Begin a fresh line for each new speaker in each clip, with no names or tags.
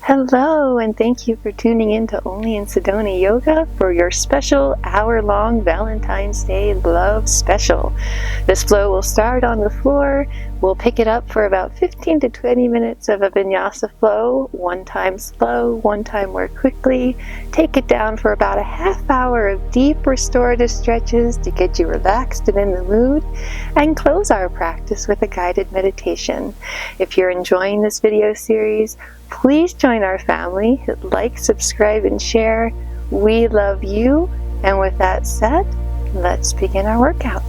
Hello, and thank you for tuning in to Only in Sedona Yoga for your special hour-long Valentine's Day Love Special. This flow will start on the floor. We'll pick it up for about 15 to 20 minutes of a Vinyasa Flow, one time slow, one time more quickly. Take it down for about a half hour of deep restorative stretches to get you relaxed and in the mood, and close our practice with a guided meditation. If you're enjoying this video series, please join our family, like, subscribe, and share. We love you. And with that said, let's begin our workout.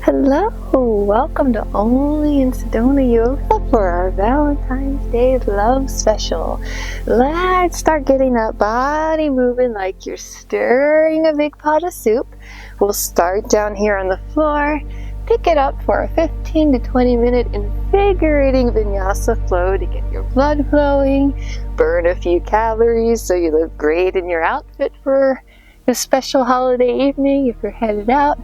Hello, welcome to Only in Sedona Yoga for our Valentine's Day Love Special. Let's start getting that body moving like you're stirring a big pot of soup. We'll start down here on the floor, pick it up for a 15 to 20 minute invigorating Vinyasa flow to get your blood flowing, burn a few calories so you look great in your outfit for a special holiday evening if you're headed out.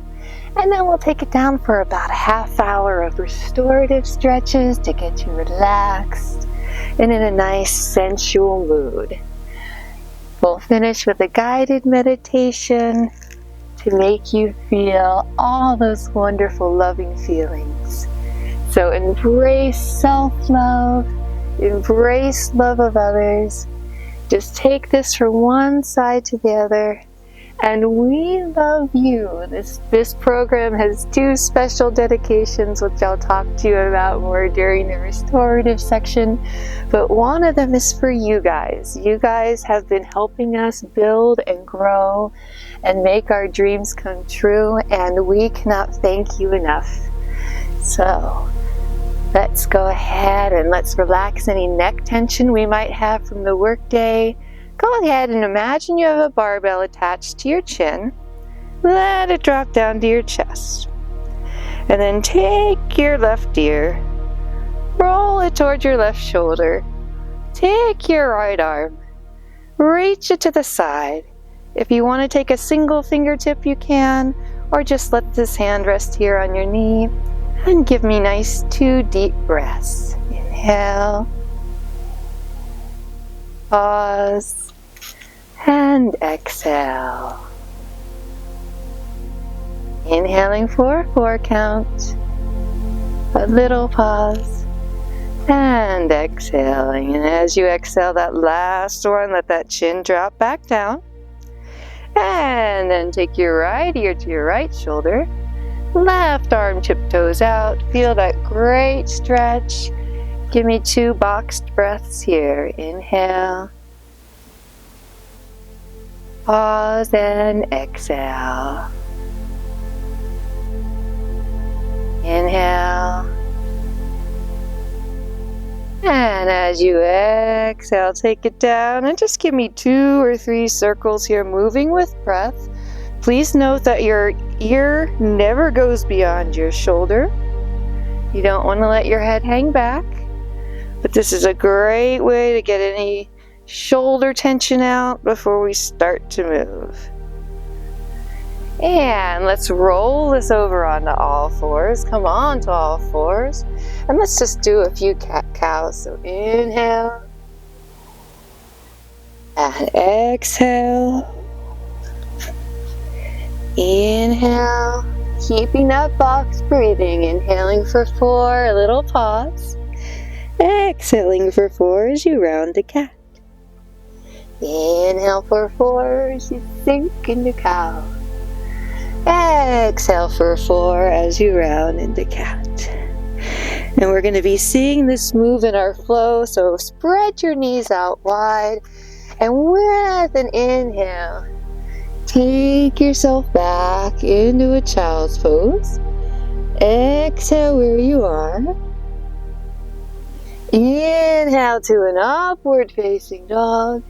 And then we'll take it down for about a half hour of restorative stretches to get you relaxed and in a nice sensual mood. We'll finish with a guided meditation to make you feel all those wonderful loving feelings. So embrace self-love, embrace love of others. Just take this from one side to the other. And we love you. This program has two special dedications, which I'll talk to you about more during the restorative section. But one of them is for you guys. You guys have been helping us build and grow and make our dreams come true, and we cannot thank you enough. So let's go ahead and let's relax any neck tension we might have from the workday. Go ahead and imagine you have a barbell attached to your chin. Let it drop down to your chest. And then take your left ear, roll it toward your left shoulder. Take your right arm, reach it to the side. If you want to take a single fingertip, you can, or just let this hand rest here on your knee. And give me nice 2 deep breaths. Inhale. Pause. And exhale. Inhaling for a 4 count. A little pause. And exhaling. And as you exhale that last one, let that chin drop back down. And then take your right ear to your right shoulder. Left arm tiptoes out. Feel that great stretch. Give me 2 boxed breaths here. Inhale. Pause and exhale. Inhale. And as you exhale, take it down and just give me 2 or 3 circles here, moving with breath. Please note that your ear never goes beyond your shoulder. You don't want to let your head hang back, but this is a great way to get any shoulder tension out before we start to move. And let's roll this over onto all fours. Come on to all fours. And let's just do a few cat-cows. So inhale. And exhale. Inhale. Keeping that box breathing. Inhaling for 4, a little pause. Exhaling for 4 as you round to cat. Inhale for 4 as you sink into cow. Exhale for 4 as you round into cat. And we're going to be seeing this move in our flow, so spread your knees out wide. And with an inhale, take yourself back into a child's pose. Exhale where you are. Inhale to an upward facing dog.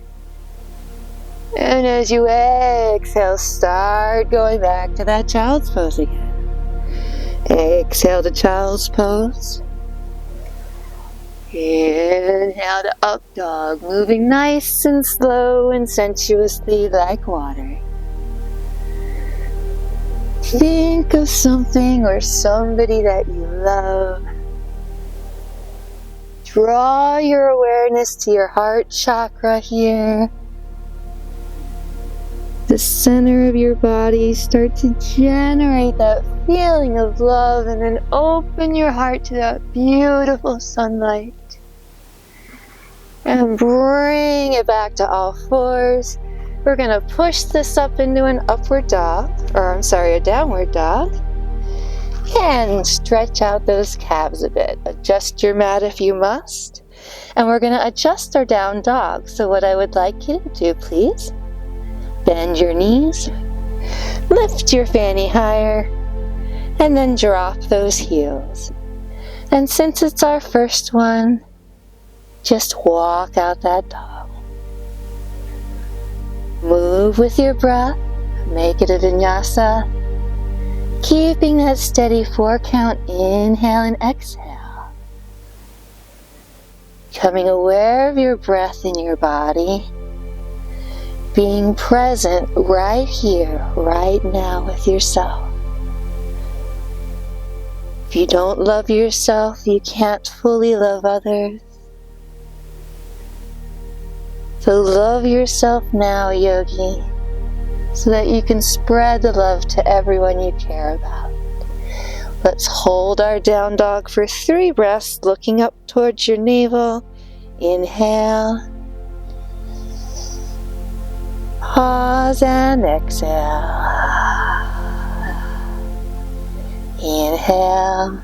And as you exhale, start going back to that child's pose again. Exhale to child's pose. Inhale to up dog, moving nice and slow and sensuously like water. Think of something or somebody that you love. Draw your awareness to your heart chakra here. The center of your body. Start to generate that feeling of love, and then open your heart to that beautiful sunlight. And bring it back to all fours. We're going to push this up into an upward dog, a downward dog. And stretch out those calves a bit. Adjust your mat if you must. And we're going to adjust our down dog. So what I would like you to do, please, bend your knees, lift your fanny higher, and then drop those heels. And since it's our first one, just walk out that dog. Move with your breath, make it a vinyasa. Keeping that steady 4 count, inhale and exhale. Becoming aware of your breath in your body. Being present right here, right now with yourself. If you don't love yourself, you can't fully love others. So love yourself now, yogi, so that you can spread the love to everyone you care about. Let's hold our down dog for 3 breaths, looking up towards your navel. Inhale. Pause and exhale. Inhale.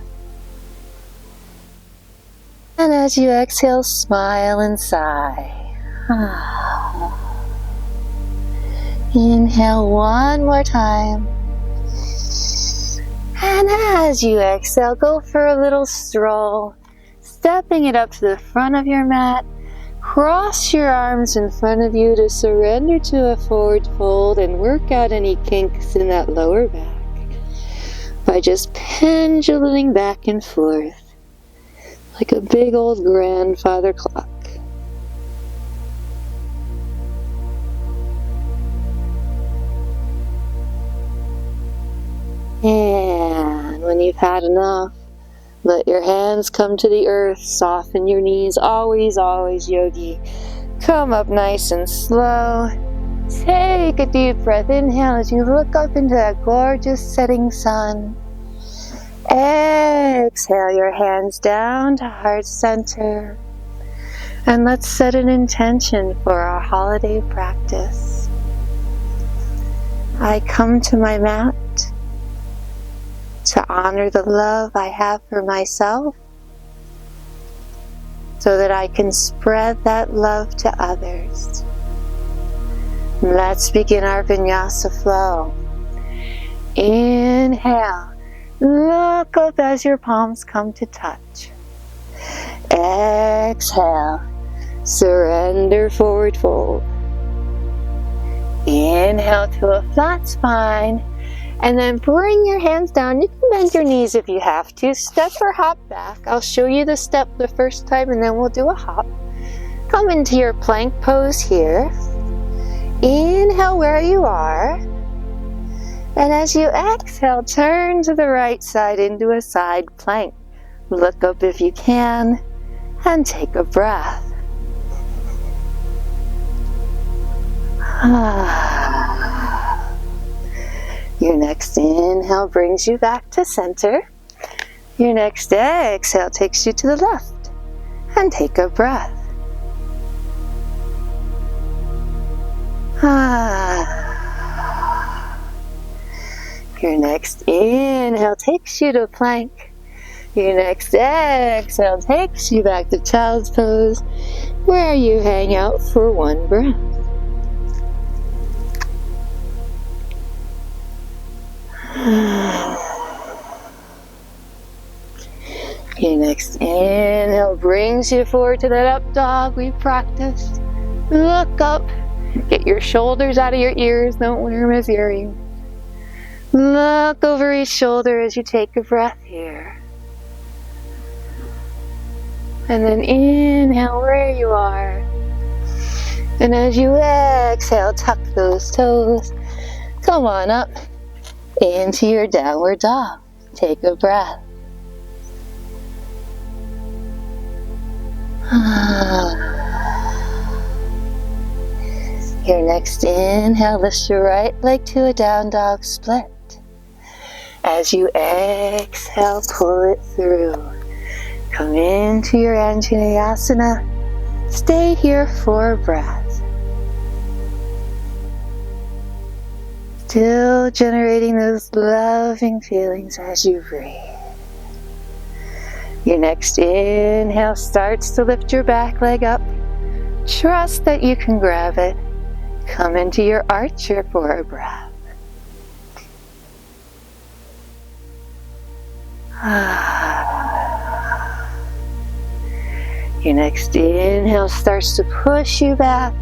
And as you exhale, smile and sigh. Inhale one more time. And as you exhale, go for a little stroll, stepping it up to the front of your mat. Cross your arms in front of you to surrender to a forward fold and work out any kinks in that lower back by just pendulating back and forth like a big old grandfather clock. And when you've had enough, let your hands come to the earth, soften your knees, always, always, yogi. Come up nice and slow. Take a deep breath, inhale as you look up into that gorgeous setting sun. Exhale your hands down to heart center. And let's set an intention for our holiday practice. I come to my mat to honor the love I have for myself so that I can spread that love to others. Let's begin our Vinyasa Flow. Inhale. Look up as your palms come to touch. Exhale. Surrender, forward fold. Inhale to a flat spine. And then bring your hands down. You can bend your knees if you have to. Step or hop back. I'll show you the step the first time and then we'll do a hop. Come into your plank pose here. Inhale where you are. And as you exhale, turn to the right side into a side plank. Look up if you can and take a breath. Your next inhale brings you back to center. Your next exhale takes you to the left. And take a breath. Your next inhale takes you to plank. Your next exhale takes you back to child's pose, where you hang out for 1 breath. Your next inhale brings you forward to that up dog we practiced. Look up. Get your shoulders out of your ears. Don't wear them as earrings. Look over each shoulder as you take a breath here. And then inhale where you are. And as you exhale, tuck those toes. Come on up. into your downward dog. Take a breath. Your next inhale, lift your right leg to a down dog split. As you exhale, pull it through. Come into your Anjaneyasana. Stay here for a breath. Still generating those loving feelings as you breathe. Your next inhale starts to lift your back leg up. Trust that you can grab it. Come into your archer for a breath. Your next inhale starts to push you back.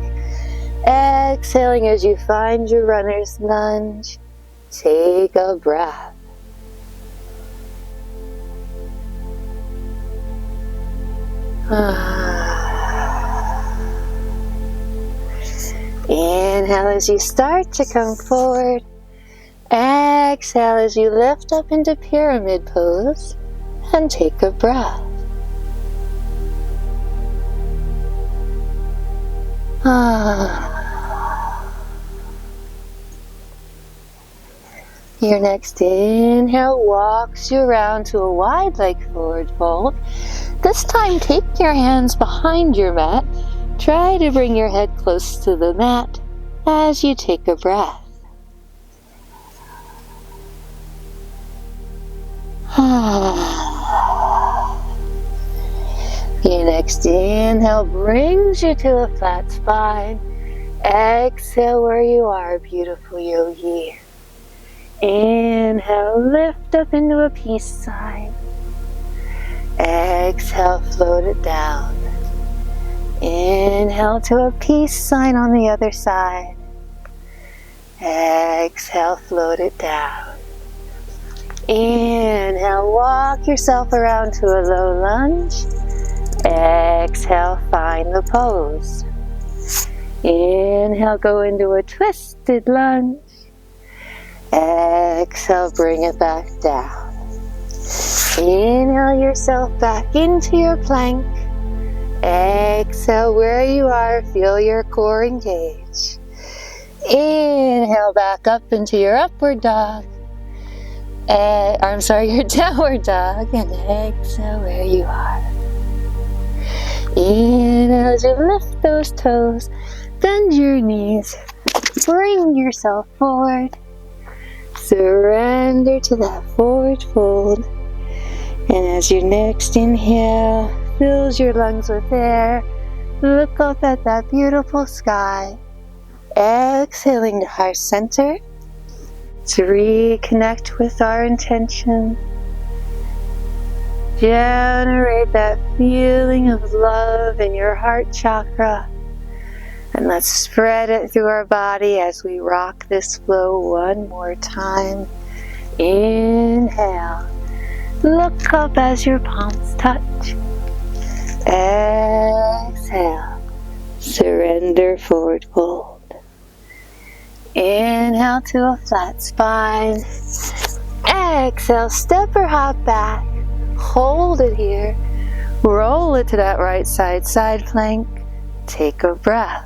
Exhaling as you find your runner's lunge. Take a breath. Inhale as you start to come forward. Exhale as you lift up into pyramid pose and take a breath. Your next inhale walks you around to a wide leg forward fold. This time take your hands behind your mat. Try to bring your head close to the mat as you take a breath. Your next inhale brings you to a flat spine. Exhale where you are, beautiful yogi. Inhale, lift up into a peace sign. Exhale, float it down. Inhale to a peace sign on the other side. Exhale, float it down. Inhale, walk yourself around to a low lunge. Exhale, find the pose. Inhale, go into a twisted lunge. Exhale, bring it back down. Inhale yourself back into your plank. Exhale, where you are, feel your core engage. Inhale, back up into your upward dog. Your downward dog. And exhale where you are. Inhale as you lift those toes. Bend your knees. Bring yourself forward. Surrender to that forward fold. And as your next inhale fills your lungs with air, look up at that beautiful sky. Exhaling to heart center to reconnect with our intention. Generate that feeling of love in your heart chakra. And let's spread it through our body as we rock this flow one more time. Inhale. Look up as your palms touch. Exhale. Surrender, forward fold. Inhale to a flat spine. Exhale, step or hop back. Hold it here. Roll it to that right side plank. Take a breath.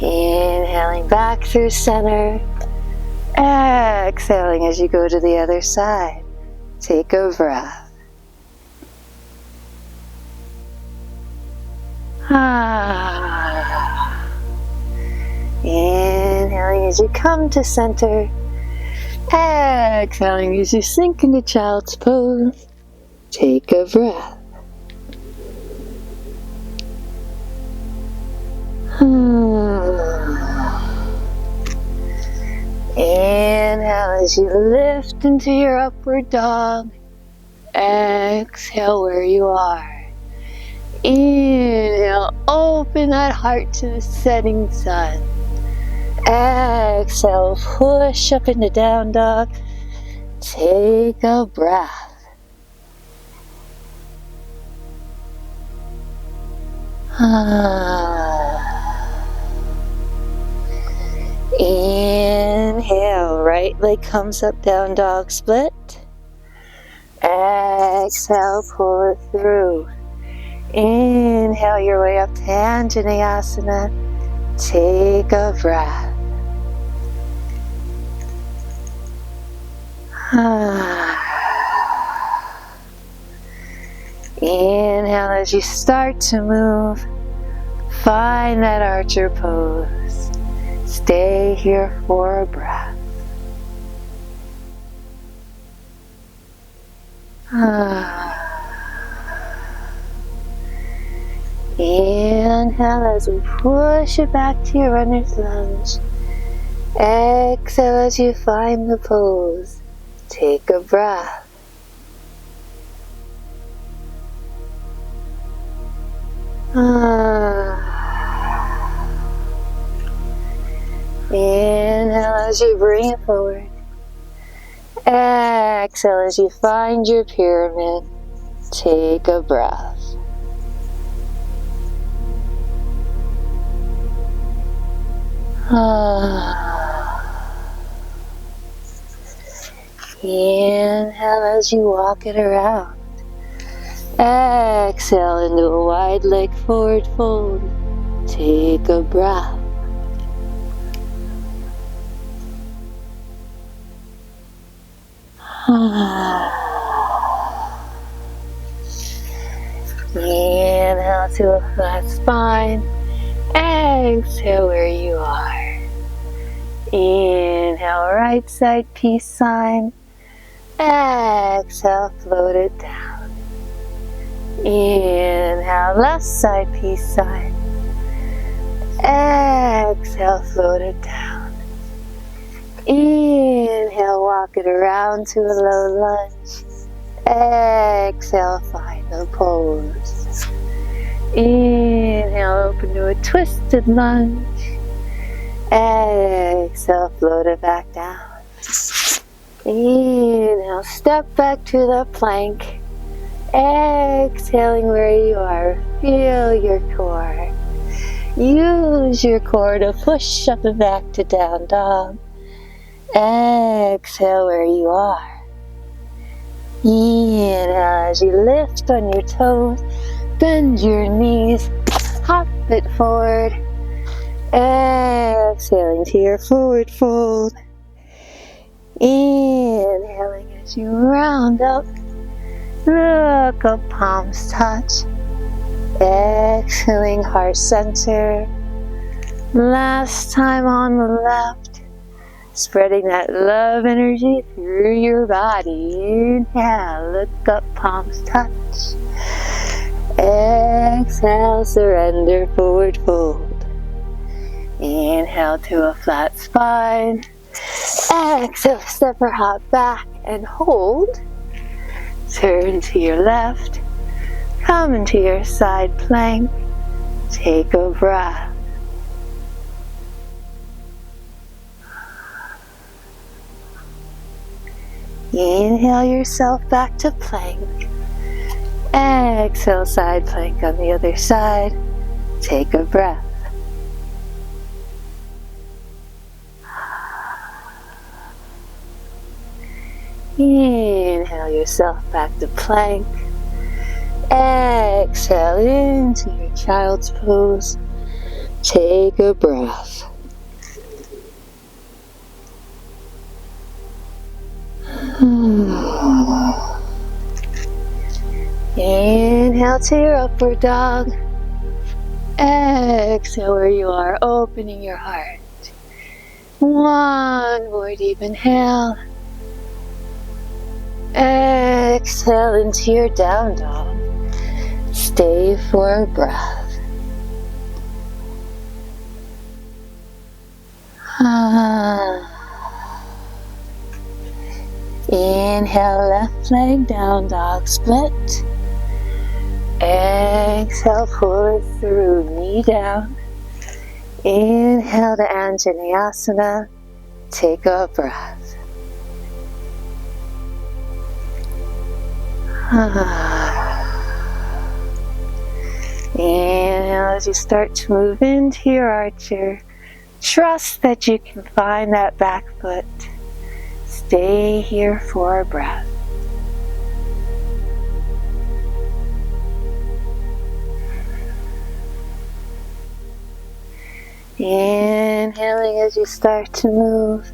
Inhaling back through center. Exhaling as you go to the other side. Take a breath. Inhaling as you come to center. Exhaling as you sink into child's pose. Take a breath. Inhale as you lift into your upward dog. Exhale where you are. Inhale, open that heart to the setting sun. Exhale, push up into down dog. Take a breath. Inhale, right leg comes up, down dog split. Exhale, pull it through. Inhale your way up to Anjaneyasana. Take a breath. Inhale as you start to move. Find that archer pose. Stay here for a breath. Inhale as we push it back to your runner's lunge. Exhale as you find the pose. Take a breath. Inhale as you bring it forward. Exhale as you find your pyramid. Take a breath. Inhale as you walk it around. Exhale into a wide leg forward fold. Take a breath. Inhale to a flat spine. Exhale where you are. Inhale, right side peace sign. Exhale, float it down. Inhale, left side peace sign. Exhale, float it down. Inhale, walk it around to a low lunge. Exhale, find the pose. Inhale, open to a twisted lunge. Exhale, float it back down. Inhale, step back to the plank. Exhaling where you are, feel your core. Use your core to push up and back to down dog. Exhale where you are. Inhale as you lift on your toes, bend your knees, hop it forward. Exhaling to your forward fold. Inhaling as you round up. Look up, palms touch. Exhaling, heart center. Last time on the left. Spreading that love energy through your body. Inhale, look up, palms touch. Exhale, surrender, forward fold. Inhale to a flat spine. Exhale, step or hop back and hold. Turn to your left. Come into your side plank. Take a breath. Inhale yourself back to plank. Exhale, side plank on the other side. Take a breath. Inhale yourself back to plank. Exhale into your child's pose. Take a breath. Inhale to your upward dog. Exhale where you are, opening your heart. One more deep inhale. Exhale into your down dog. Stay for a breath. Inhale, left leg down dog split. Exhale, pull it through, knee down. Inhale to Anjaneyasana. Take a breath. Inhale as you start to move into your archer. Trust that you can find that back foot. Stay here for a breath. Inhaling as you start to move.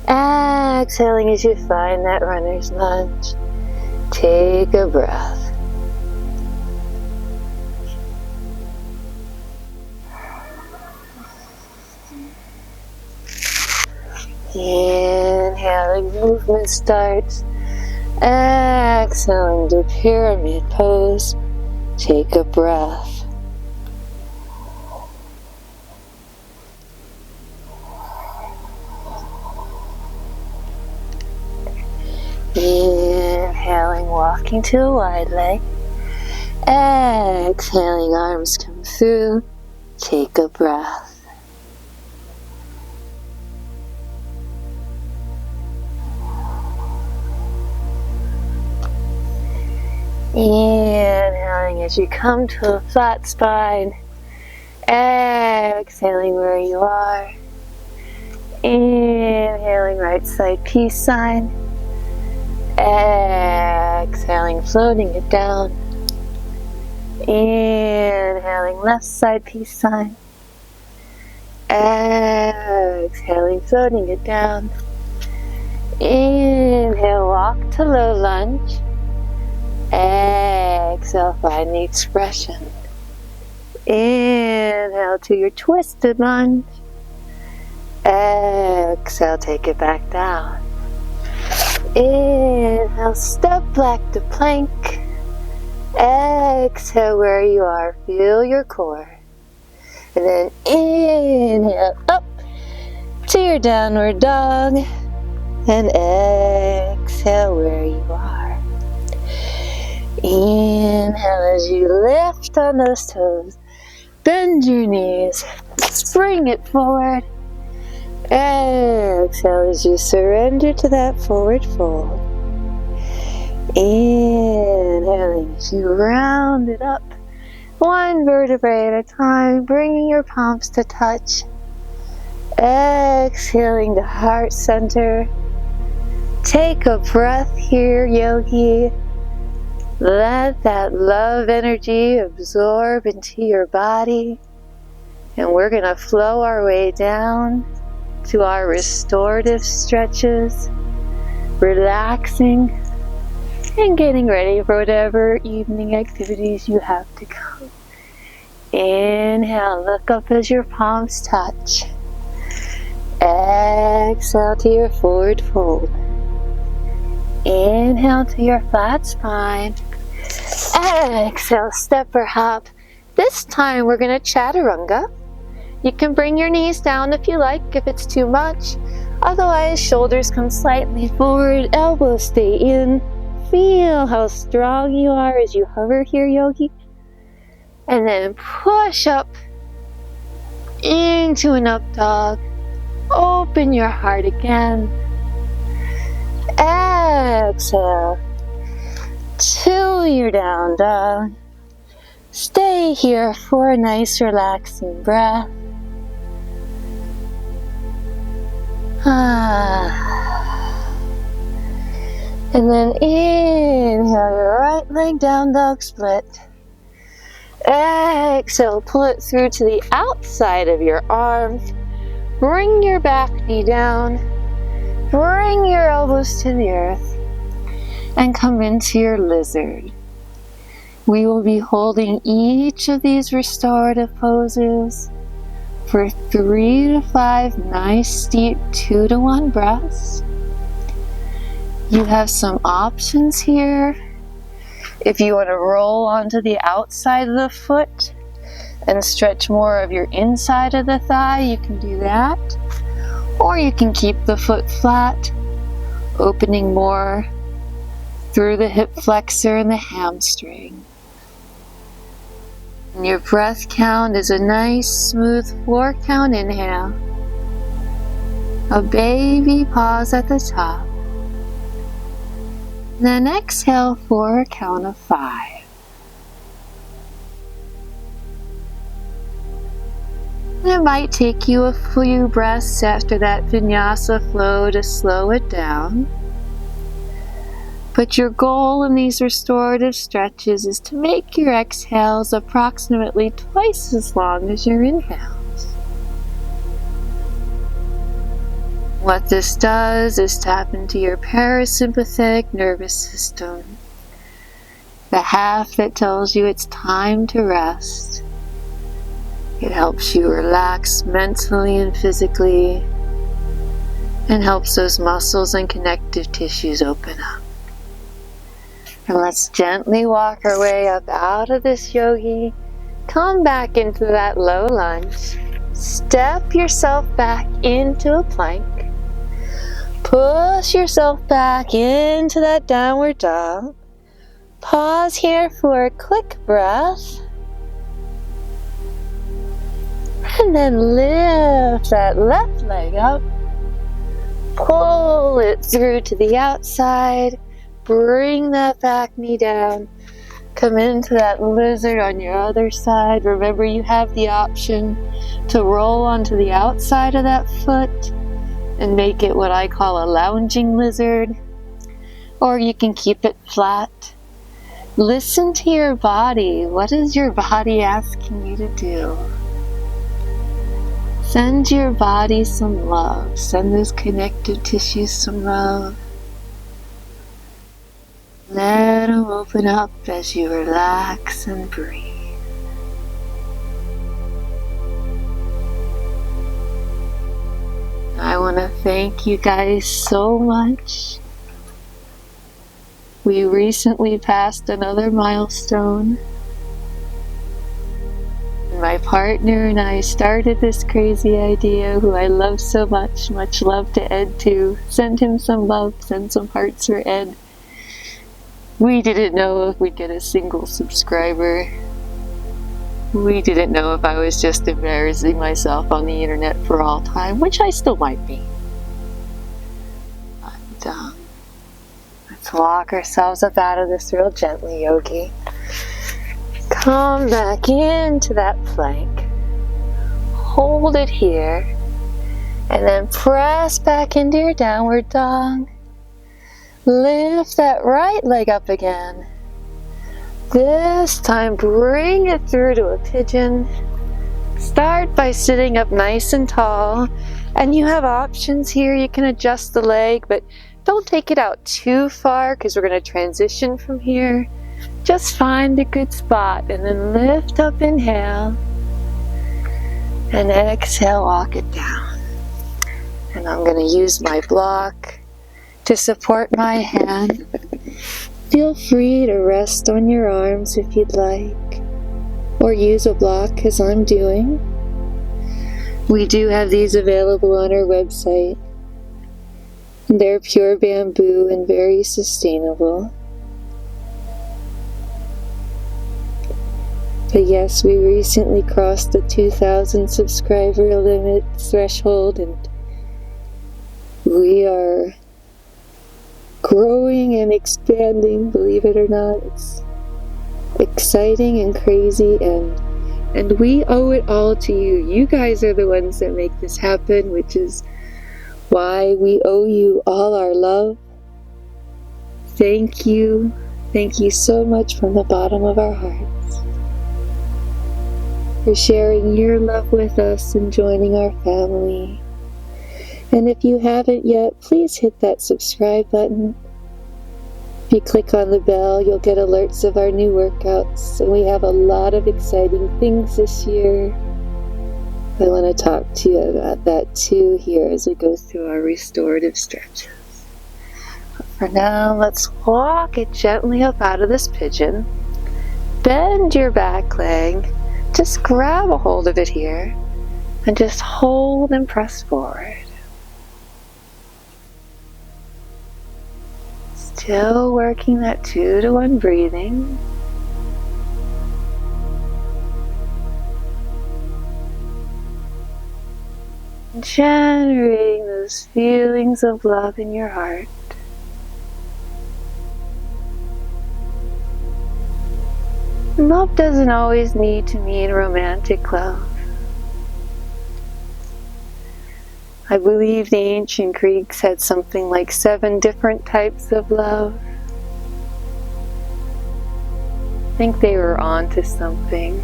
Exhaling as you find that runner's lunge. Take a breath. Inhaling, movement starts. Exhaling to pyramid pose. Take a breath. Inhaling, walking to a wide leg. Exhaling, arms come through. Take a breath. Inhaling as you come to a flat spine. Exhaling where you are. Inhaling, right side peace sign. Exhaling, floating it down. Inhaling, left side peace sign. Exhaling, floating it down. Inhale, walk to low lunge. Exhale, find the expression. Inhale to your twisted lunge. Exhale, take it back down. Inhale, step back to plank. Exhale where you are, feel your core. And then inhale up to your downward dog. And exhale where you are. Inhale as you lift on those toes. Bend your knees. Bring it forward. Exhale as you surrender to that forward fold. Inhaling as you round it up. One vertebrae at a time, bringing your palms to touch. Exhaling to heart center. Take a breath here, yogi. Let that love energy absorb into your body. And we're going to flow our way down to our restorative stretches, relaxing and getting ready for whatever evening activities you have to go. Inhale, look up as your palms touch. Exhale to your forward fold. Inhale to your flat spine. Exhale, step or hop. This time we're going to Chaturanga. You can bring your knees down if you like, if it's too much. Otherwise, shoulders come slightly forward, elbows stay in. Feel how strong you are as you hover here, yogi. And then push up into an up dog. Open your heart again. Exhale to your down dog. Stay here for a nice relaxing breath. And then inhale your right leg down dog split. Exhale, pull it through to the outside of your arm. Bring your back knee down. Bring your elbows to the earth. And come into your lizard. We will be holding each of these restorative poses for 3 to 5 nice deep 2 to 1 breaths. You have some options here. If you want to roll onto the outside of the foot and stretch more of your inside of the thigh, you can do that. Or you can keep the foot flat, opening more through the hip flexor and the hamstring. And your breath count is a nice smooth 4 count inhale. A baby pause at the top. Then exhale for a count of 5. It might take you a few breaths after that Vinyasa Flow to slow it down. But your goal in these restorative stretches is to make your exhales approximately twice as long as your inhales. What this does is tap into your parasympathetic nervous system, the half that tells you it's time to rest. It helps you relax mentally and physically, and helps those muscles and connective tissues open up. And let's gently walk our way up out of this yogi. Come back into that low lunge. Step yourself back into a plank. Push yourself back into that downward dog. Pause here for a quick breath. And then lift that left leg up. Pull it through to the outside. Bring that back knee down. Come into that lizard on your other side. Remember, you have the option to roll onto the outside of that foot and make it what I call a lounging lizard. Or you can keep it flat. Listen to your body. What is your body asking you to do? Send your body some love. Send those connective tissues some love. Let them open up as you relax and breathe. I want to thank you guys so much. We recently passed another milestone. My partner and I started this crazy idea, who I love so much. Much love to Ed too. Send him some love, send some hearts for Ed. We didn't know if we'd get a single subscriber. We didn't know if I was just embarrassing myself on the internet for all time, which I still might be. But, let's walk ourselves up out of this real gently, yogi. Come back into that plank. Hold it here. And then press back into your downward dog. Lift that right leg up again. This time, bring it through to a pigeon. Start by sitting up nice and tall. And you have options here. You can adjust the leg, but don't take it out too far because we're going to transition from here. Just find a good spot and then lift up, inhale. And exhale, walk it down. And I'm going to use my block to support my hand. Feel free to rest on your arms if you'd like, or use a block as I'm doing. We do have these available on our website. They're pure bamboo and very sustainable. But yes, we recently crossed the 2,000 subscriber limit threshold, and we are growing and expanding, believe it or not. It's exciting and crazy, and we owe it all to you. You guys are the ones that make this happen, which is why we owe you all our love. Thank you. Thank you so much from the bottom of our hearts for sharing your love with us and joining our family. And if you haven't yet, please hit that subscribe button. If you click on the bell, you'll get alerts of our new workouts, and we have a lot of exciting things this year. I want to talk to you about that too here as we go through our restorative stretches. But for now, let's walk it gently up out of this pigeon. Bend your back leg. Just grab a hold of it here and just hold and press forward. Still working that 2-to-1 breathing. Generating those feelings of love in your heart. Love doesn't always need to mean romantic love. I believe the ancient Greeks had something like 7 different types of love. I think they were onto something.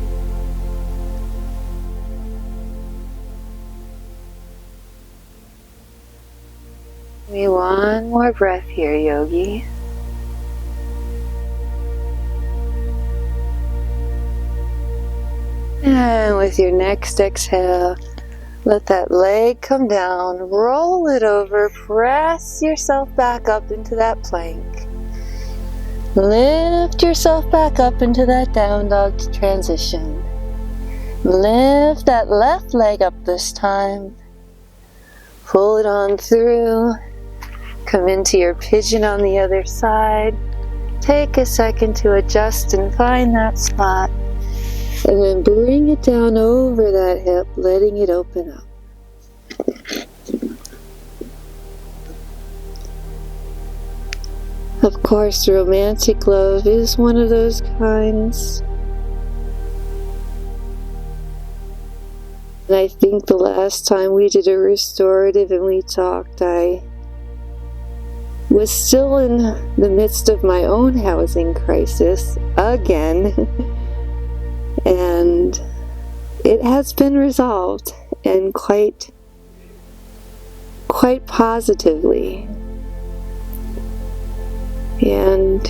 Maybe one more breath here, yogi. And with your next exhale, let that leg come down, roll it over, press yourself back up into that plank. Lift yourself back up into that down dog transition. Lift that left leg up this time. Pull it on through. Come into your pigeon on the other side. Take a second to adjust and find that spot. And then bring it down over that hip, letting it open up. Of course, romantic love is one of those kinds. And I think the last time we did a restorative and we talked, I was still in the midst of my own housing crisis again. And it has been resolved, and quite positively. And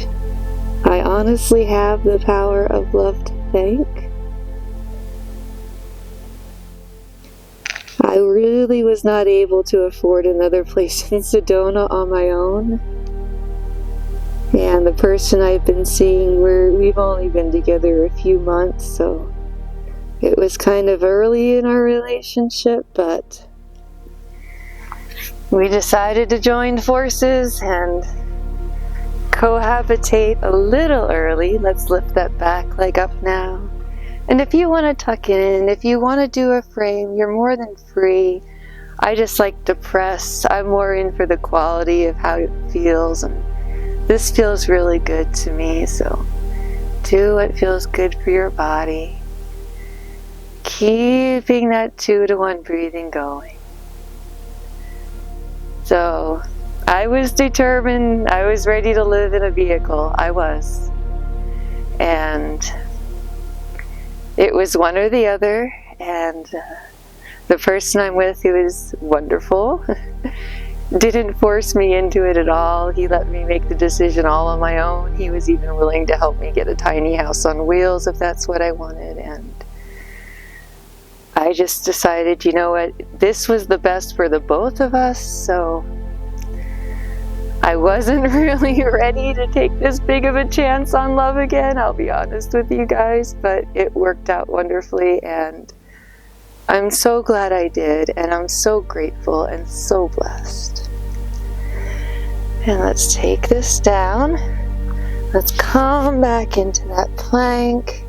I honestly have the power of love to thank. I really was not able to afford another place in Sedona on my own. And the person I've been seeing, we've only been together a few months, so it was kind of early in our relationship, but we decided to join forces and cohabitate a little early. Let's lift that back leg up now. And if you want to tuck in, if you want to do a frame, you're more than free. I just like to press. I'm more in for the quality of how it feels, and this feels really good to me, so do what feels good for your body. Keeping that 2-to-1 breathing going. So, I was determined, I was ready to live in a vehicle. I was. And it was one or the other, and the person I'm with, who is wonderful, didn't force me into it at all. He let me make the decision all on my own. He was even willing to help me get a tiny house on wheels if that's what I wanted. And I just decided, you know what, this was the best for the both of us, so I wasn't really ready to take this big of a chance on love again, I'll be honest with you guys, but it worked out wonderfully, and I'm so glad I did, and I'm so grateful and so blessed. And let's take this down. Let's come back into that plank.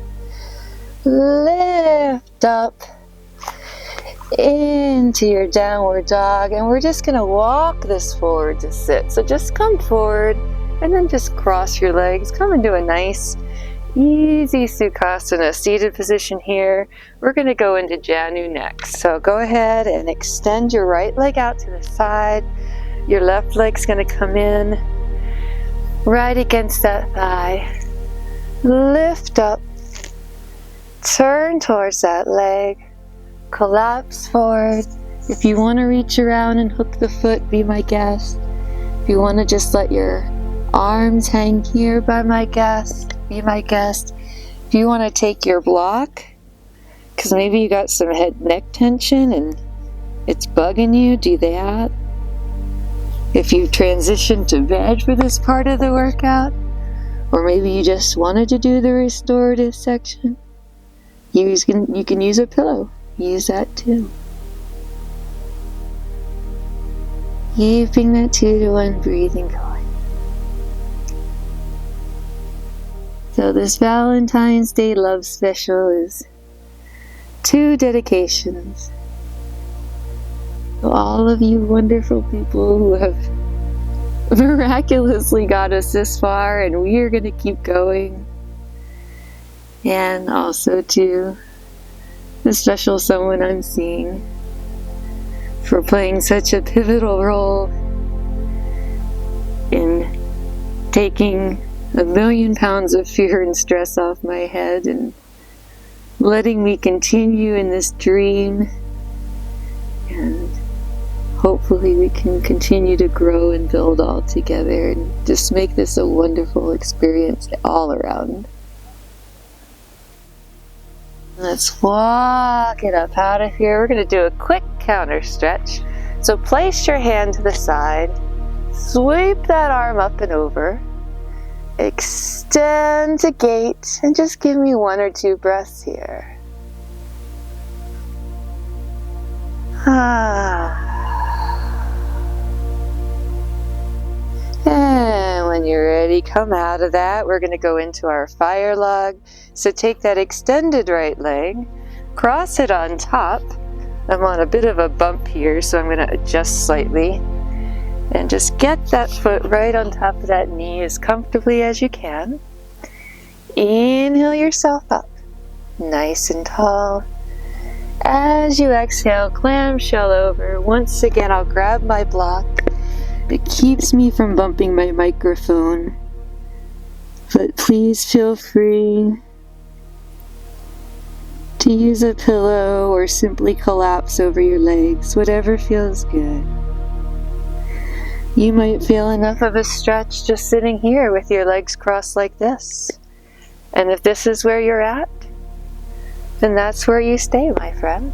Lift up into your downward dog, and we're just going to walk this forward to sit. So just come forward and then just cross your legs. Come into a nice easy Sukhasana, seated position here. We're going to go into Janu next. So go ahead and extend your right leg out to the side. Your left leg's going to come in right against that thigh. Lift up. Turn towards that leg. Collapse forward. If you want to reach around and hook the foot, be my guest. If you want to just let your arms hang here, be my guest. If you want to take your block, because maybe you got some head neck tension and it's bugging you, do that. If you transitioned to veg for this part of the workout, or maybe you just wanted to do the restorative section, you can use a pillow. Use that too. Keeping that 2-to-1 breathing going. So this Valentine's Day Love Special is 2 dedications to all of you wonderful people who have miraculously got us this far, and we are going to keep going. And also to the special someone I'm seeing for playing such a pivotal role in taking 1,000,000 pounds of fear and stress off my head and letting me continue in this dream. And hopefully we can continue to grow and build all together and just make this a wonderful experience all around. Let's walk it up out of here. We're going to do a quick counter stretch. So place your hand to the side, sweep that arm up and over, extend to gate, and just give me 1 or 2 breaths here. And when you're ready, come out of that. We're going to go into our fire log. So take that extended right leg, cross it on top. I'm on a bit of a bump here, so I'm going to adjust slightly. And just get that foot right on top of that knee as comfortably as you can. Inhale yourself up, nice and tall. As you exhale, clamshell over. Once again, I'll grab my block. It keeps me from bumping my microphone. But please feel free to use a pillow or simply collapse over your legs, whatever feels good. You might feel enough of a stretch just sitting here with your legs crossed like this. And if this is where you're at, then that's where you stay, my friend.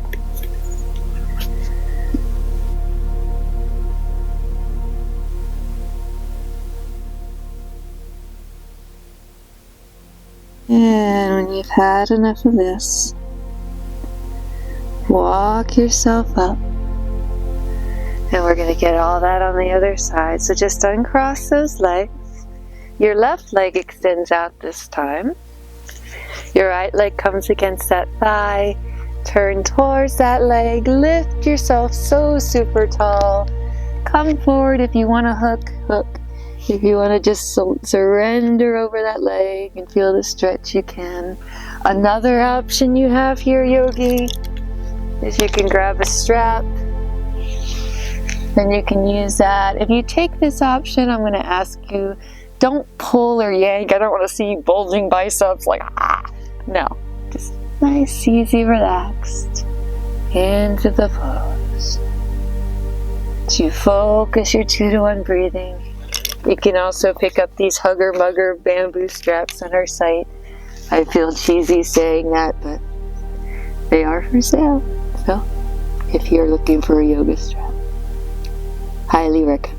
And when you've had enough of this, walk yourself up. And we're going to get all that on the other side. So just uncross those legs. Your left leg extends out this time. Your right leg comes against that thigh. Turn towards that leg. Lift yourself so super tall. Come forward if you want to hook. If you want to just surrender over that leg and feel the stretch, you can. Another option you have here, yogi, is you can grab a strap. Then you can use that. If you take this option, I'm going to ask you, don't pull or yank. I don't want to see you bulging biceps like, No, just nice, easy, relaxed into the pose. To focus your 2-to-1 breathing. You can also pick up these hugger-mugger bamboo straps on our site. I feel cheesy saying that, but they are for sale. So, if you're looking for a yoga strap, highly recommend.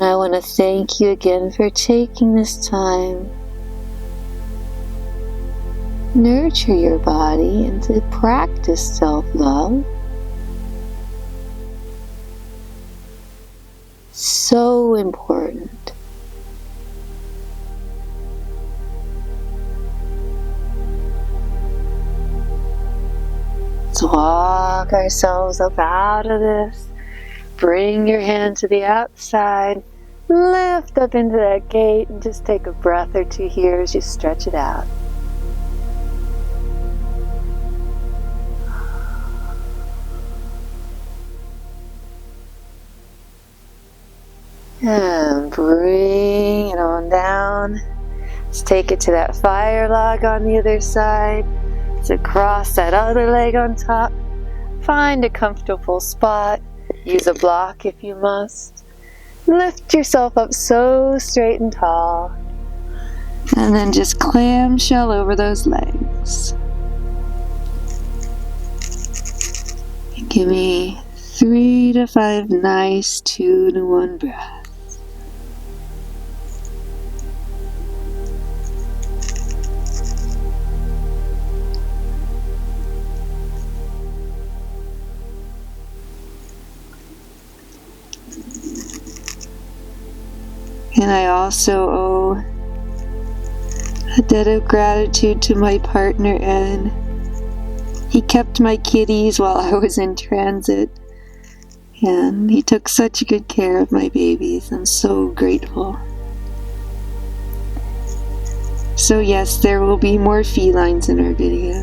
I want to thank you again for taking this time. Nurture your body and to practice self-love. So important. Let's walk ourselves up out of this. Bring your hand to the outside. Lift up into that gate and just take a breath or 2 here as you stretch it out. And bring it on down. Let's take it to that fire log on the other side. So cross that other leg on top. Find a comfortable spot. Use a block if you must. Lift yourself up so straight and tall. And then just clamshell over those legs. And give me 3 to 5 nice 2-to-1 breaths. And I also owe a debt of gratitude to my partner, Ed. He kept my kitties while I was in transit, and he took such good care of my babies. I'm so grateful. So yes, there will be more felines in our video.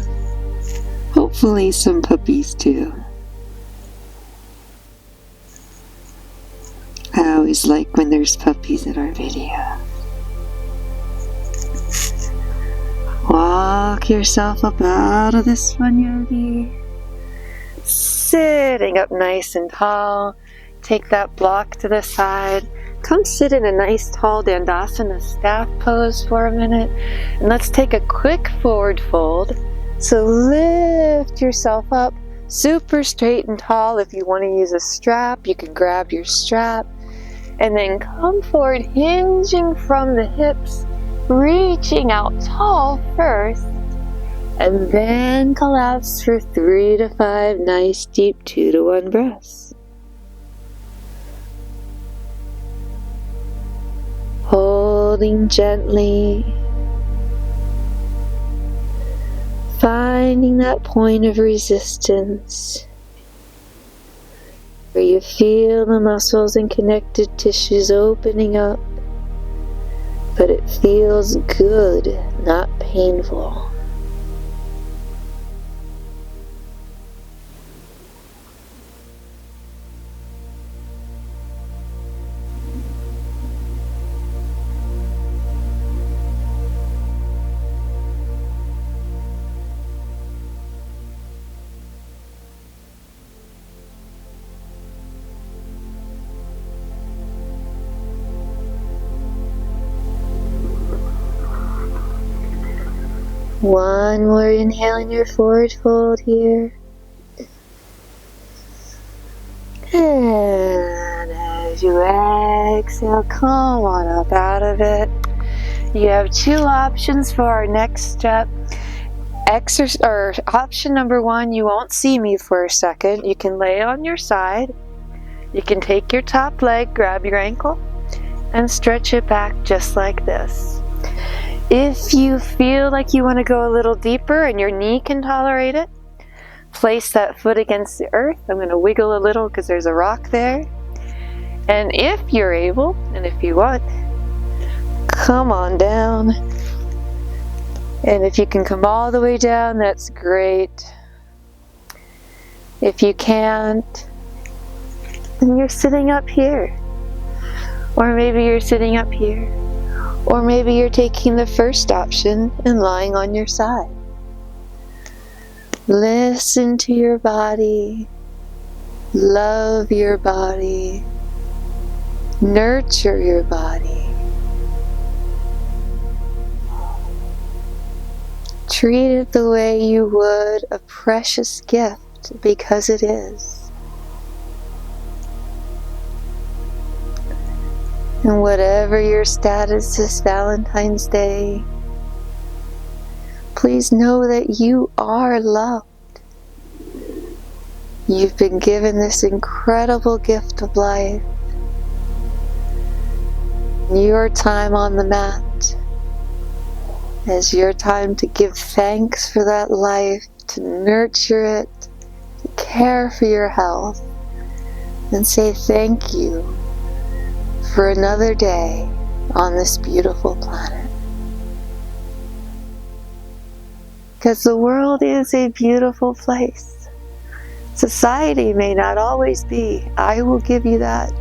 Hopefully some puppies too. I always like when there's puppies in our video. Walk yourself up out of this one, yogi. Sitting up nice and tall. Take that block to the side. Come sit in a nice tall Dandasana staff pose for a minute. And let's take a quick forward fold. So lift yourself up super straight and tall. If you want to use a strap, you can grab your strap. And then come forward, hinging from the hips, reaching out tall first. And then collapse for 3 to 5 nice deep 2 to 1 breaths. Holding gently. Finding that point of resistance where you feel the muscles and connected tissues opening up, but it feels good, not painful. One more inhale in your forward fold here. And as you exhale, come on up out of it. You have 2 options for our next step. Option number 1, you won't see me for a second. You can lay on your side. You can take your top leg, grab your ankle, and stretch it back just like this. If you feel like you want to go a little deeper and your knee can tolerate it, place that foot against the earth. I'm going to wiggle a little because there's a rock there. And if you're able, and if you want, come on down. And if you can come all the way down, that's great. If you can't, then you're sitting up here. Or maybe you're sitting up here. Or maybe you're taking the first option and lying on your side. Listen to your body. Love your body. Nurture your body. Treat it the way you would a precious gift, because it is. And whatever your status this Valentine's Day, please know that you are loved. You've been given this incredible gift of life. Your time on the mat is your time to give thanks for that life, to nurture it, to care for your health, and say thank you for another day on this beautiful planet. Because the world is a beautiful place. Society may not always be. I will give you that.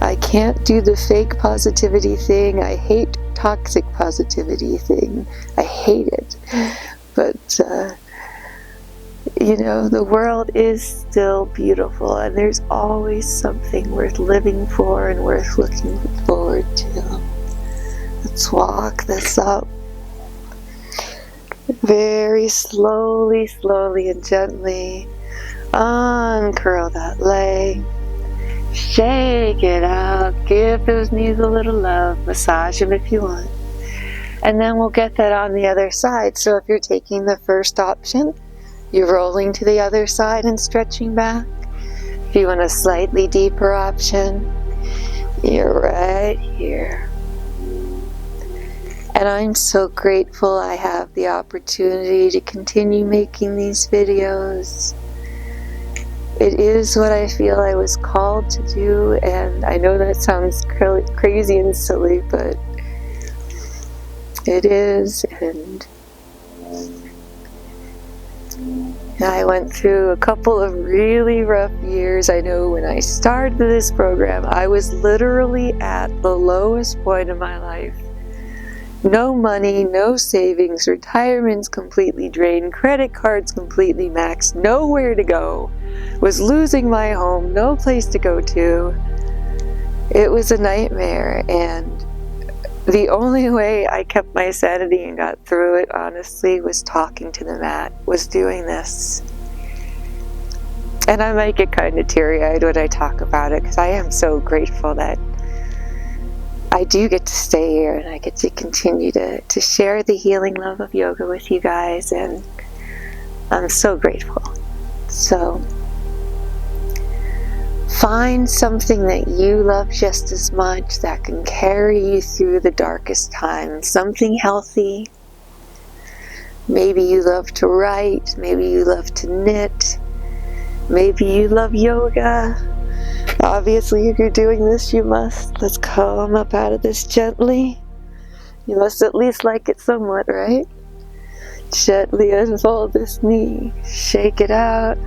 I can't do the fake positivity thing. I hate toxic positivity thing. I hate it. But you know, the world is still beautiful, and there's always something worth living for and worth looking forward to. Let's walk this up. Very slowly, slowly and gently. Uncurl that leg. Shake it out. Give those knees a little love. Massage them if you want. And then we'll get that on the other side. So if you're taking the first option, you're rolling to the other side and stretching back. If you want a slightly deeper option, you're right here. And I'm so grateful I have the opportunity to continue making these videos. It is what I feel I was called to do, and I know that sounds crazy and silly, but it is. And I went through a couple of really rough years. I know when I started this program, I was literally at the lowest point of my life. No money, no savings, retirement's completely drained, credit cards completely maxed, nowhere to go. Was losing my home, no place to go to. It was a nightmare, and the only way I kept my sanity and got through it, honestly, was talking to the mat, was doing this. And I might get kind of teary-eyed when I talk about it, because I am so grateful that I do get to stay here and I get to continue to share the healing love of yoga with you guys, and I'm so grateful. So find something that you love just as much that can carry you through the darkest times, something healthy. Maybe you love to write, maybe you love to knit, maybe you love yoga. Obviously, if you're doing this, you must. Let's come up out of this gently. You must at least like it somewhat, right? Gently unfold this knee. Shake it out.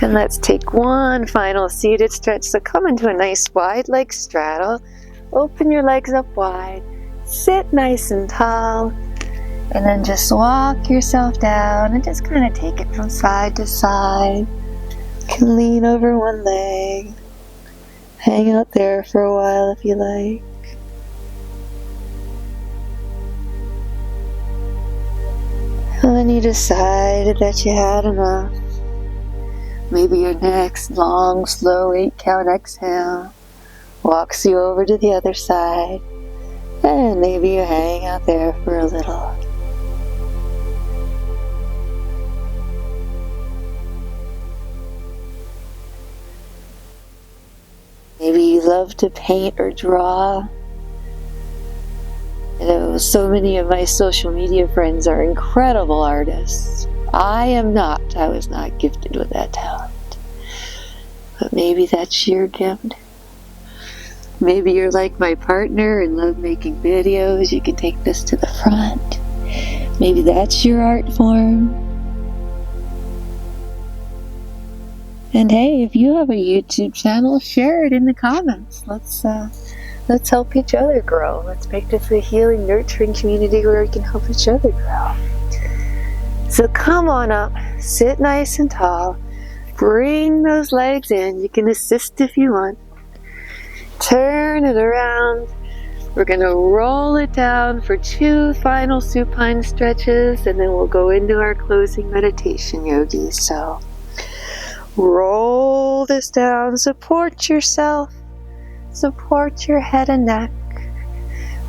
And let's take one final seated stretch. So come into a nice wide leg straddle. Open your legs up wide. Sit nice and tall. And then just walk yourself down and just kind of take it from side to side. You can lean over one leg. Hang out there for a while if you like. And then you decided that you had enough. Maybe your next long, slow 8-count exhale walks you over to the other side. And maybe you hang out there for a little. Maybe you love to paint or draw. I know so many of my social media friends are incredible artists. I am not. I was not gifted with that talent. But maybe that's your gift. Maybe you're like my partner and love making videos. You can take this to the front. Maybe that's your art form. And hey, if you have a YouTube channel, share it in the comments. Let's help each other grow. Let's make this a healing, nurturing community where we can help each other grow. So come on up, sit nice and tall. Bring those legs in. You can assist if you want. Turn it around. We're going to roll it down for 2 final supine stretches, and then we'll go into our closing meditation, yogis. So roll this down, support yourself, support your head and neck.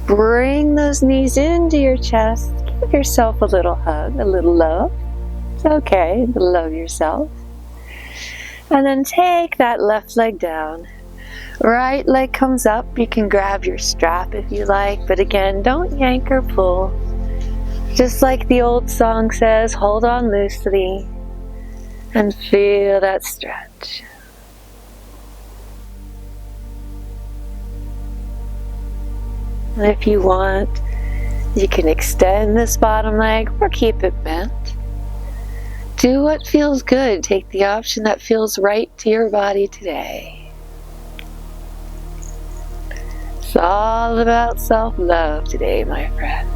Bring those knees into your chest. Give yourself a little hug, a little love. It's okay to love yourself. And then take that left leg down. Right leg comes up. You can grab your strap if you like, but again, don't yank or pull. Just like the old song says, hold on loosely. And feel that stretch. And if you want, you can extend this bottom leg or keep it bent. Do what feels good. Take the option that feels right to your body today. It's all about self-love today, my friend.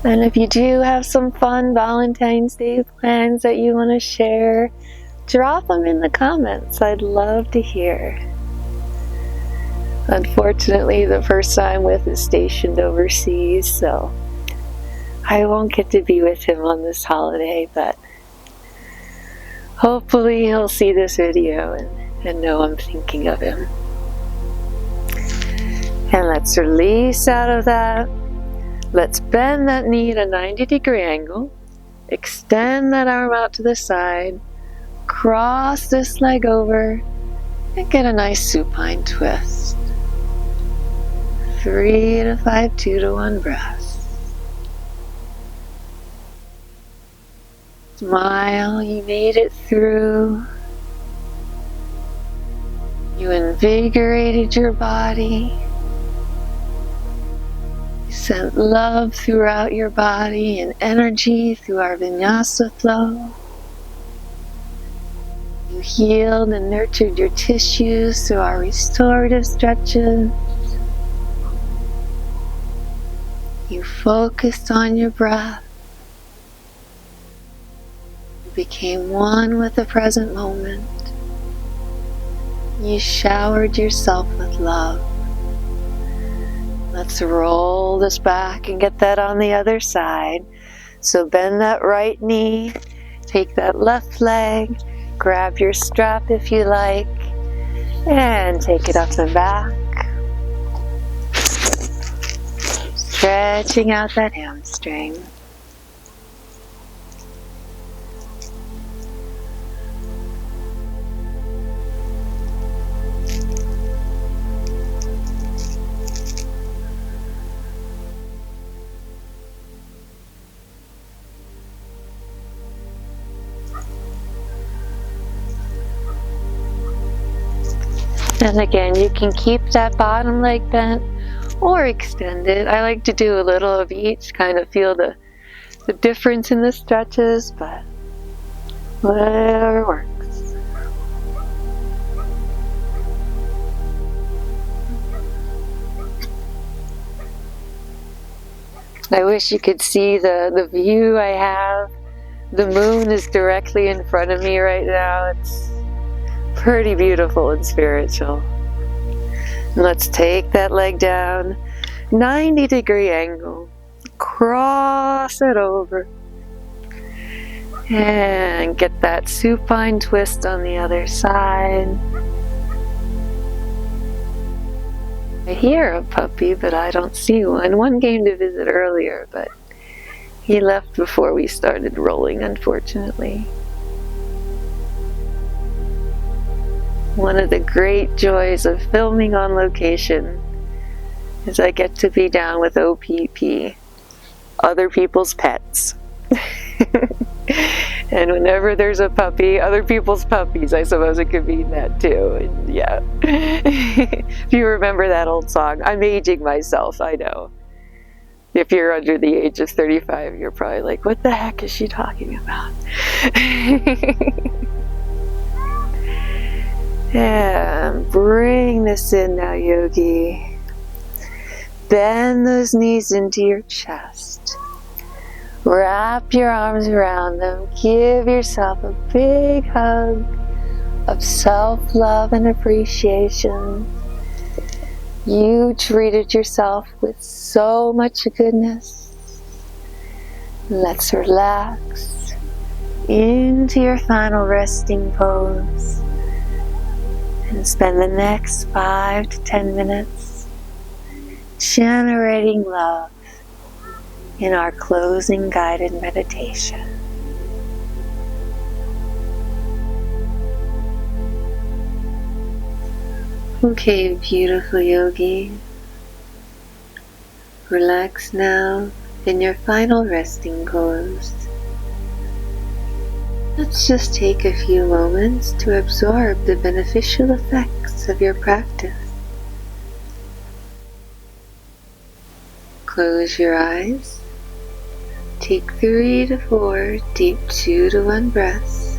And if you do have some fun Valentine's Day plans that you want to share, drop them in the comments. I'd love to hear. Unfortunately, the person I'm with is stationed overseas, so I won't get to be with him on this holiday, but hopefully he'll see this video and know I'm thinking of him. And let's release out of that. Let's bend that knee at a 90-degree angle. Extend that arm out to the side. cross this leg over and get a nice supine twist. 3 to 5, 2 to 1 breaths. Smile, you made it through. You invigorated your body. You sent love throughout your body and energy through our Vinyasa Flow. You healed and nurtured your tissues through our Restorative Stretches. You focused on your breath. You became one with the present moment. You showered yourself with love. Let's roll this back and get that on the other side. So bend that right knee, take that left leg, grab your strap if you like, and take it up and back. Stretching out that hamstring. And again, you can keep that bottom leg bent or extend it. I like to do a little of each, kind of feel the difference in the stretches, but whatever works. I wish you could see the view I have. The moon is directly in front of me right now. It's pretty beautiful and spiritual. Let's take that leg down, 90-degree angle, cross it over, and get that supine twist on the other side. I hear a puppy, but I don't see one. One came to visit earlier, but he left before we started rolling, unfortunately. One of the great joys of filming on location is I get to be down with OPP, other people's pets. And whenever there's a puppy, other people's puppies, I suppose it could mean that too. And yeah. If you remember that old song, I'm aging myself, I know. If you're under the age of 35, you're probably like, what the heck is she talking about? And bring this in now, yogi. Bend those knees into your chest. Wrap your arms around them. Give yourself a big hug of self-love and appreciation. You treated yourself with so much goodness. Let's relax into your final resting pose. And spend the next 5 to 10 minutes generating love in our closing guided meditation. Okay, beautiful yogi. Relax now in your final resting pose. Let's just take a few moments to absorb the beneficial effects of your practice. Close your eyes. Take 3 to 4 deep 2 to 1 breaths.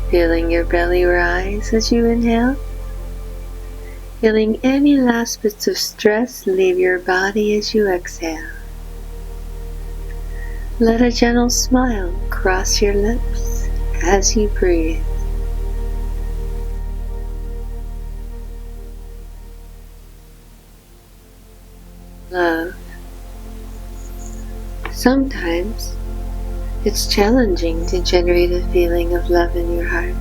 Feeling your belly rise as you inhale. Feeling any last bits of stress leave your body as you exhale. Let a gentle smile cross your lips as you breathe. Love. Sometimes it's challenging to generate a feeling of love in your heart.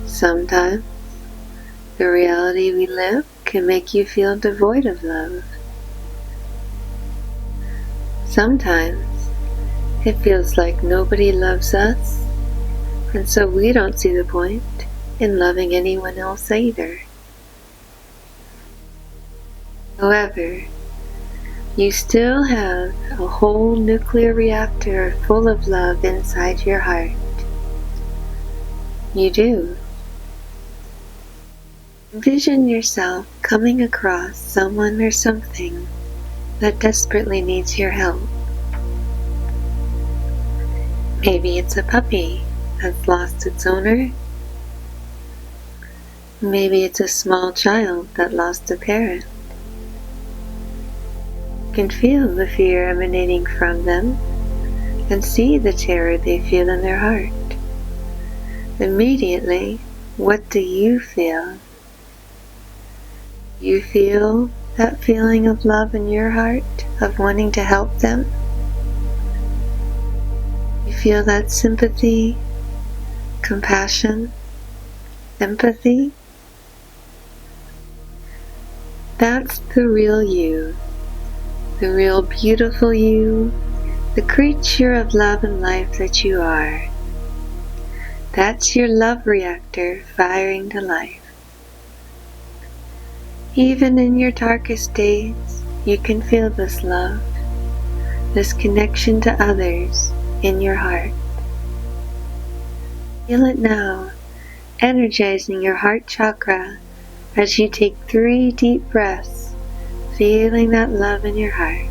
Sometimes the reality we live can make you feel devoid of love. Sometimes It feels like nobody loves us, and so we don't see the point in loving anyone else either. However, you still have a whole nuclear reactor full of love inside your heart. You do. Envision yourself coming across someone or something that desperately needs your help. Maybe it's a puppy that's lost its owner. Maybe it's a small child that lost a parent. You can feel the fear emanating from them and see the terror they feel in their heart. Immediately, what do you feel? You feel that feeling of love in your heart, of wanting to help them? You feel that sympathy, compassion, empathy? That's the real you, the real beautiful you, the creature of love and life that you are. That's your love reactor firing to life. Even in your darkest days, you can feel this love, this connection to others in your heart. Feel it now, energizing your heart chakra as you take 3 deep breaths, feeling that love in your heart.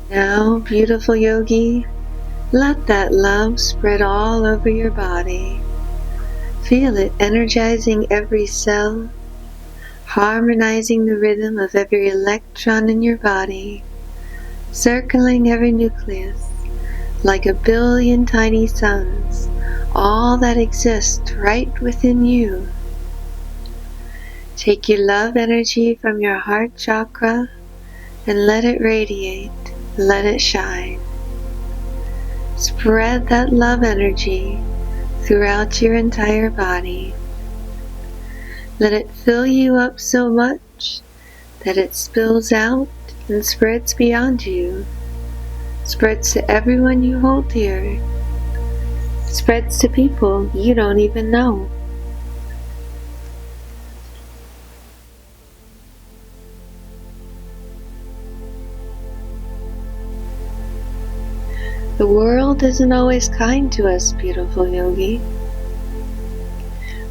Now, beautiful yogi, let that love spread all over your body. Feel it energizing every cell, harmonizing the rhythm of every electron in your body, circling every nucleus like a billion tiny suns, all that exist right within you. Take your love energy from your heart chakra and let it radiate. Let it shine. Spread that love energy throughout your entire body. Let it fill you up so much that it spills out and spreads beyond you. Spreads to everyone you hold dear. Spreads to people you don't even know. The world isn't always kind to us, beautiful yogi.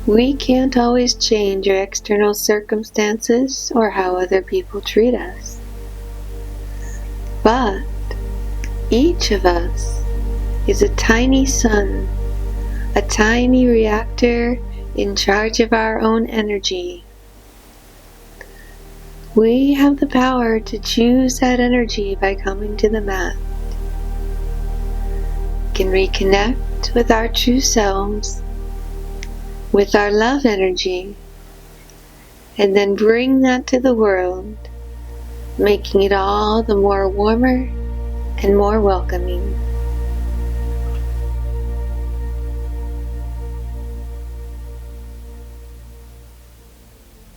We can't always change our external circumstances or how other people treat us. But each of us is a tiny sun, a tiny reactor in charge of our own energy. We have the power to choose that energy by coming to the mat. We can reconnect with our true selves, with our love energy, and then bring that to the world, making it all the more warmer and more welcoming.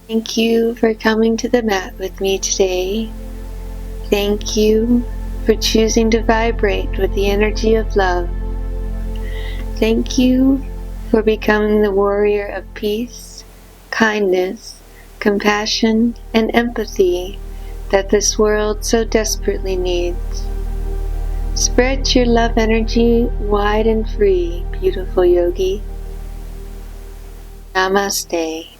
Thank you for coming to the mat with me today. Thank you for choosing to vibrate with the energy of love. Thank you for becoming the warrior of peace, kindness, compassion, and empathy that this world so desperately needs. Spread your love energy wide and free, beautiful yogi. Namaste.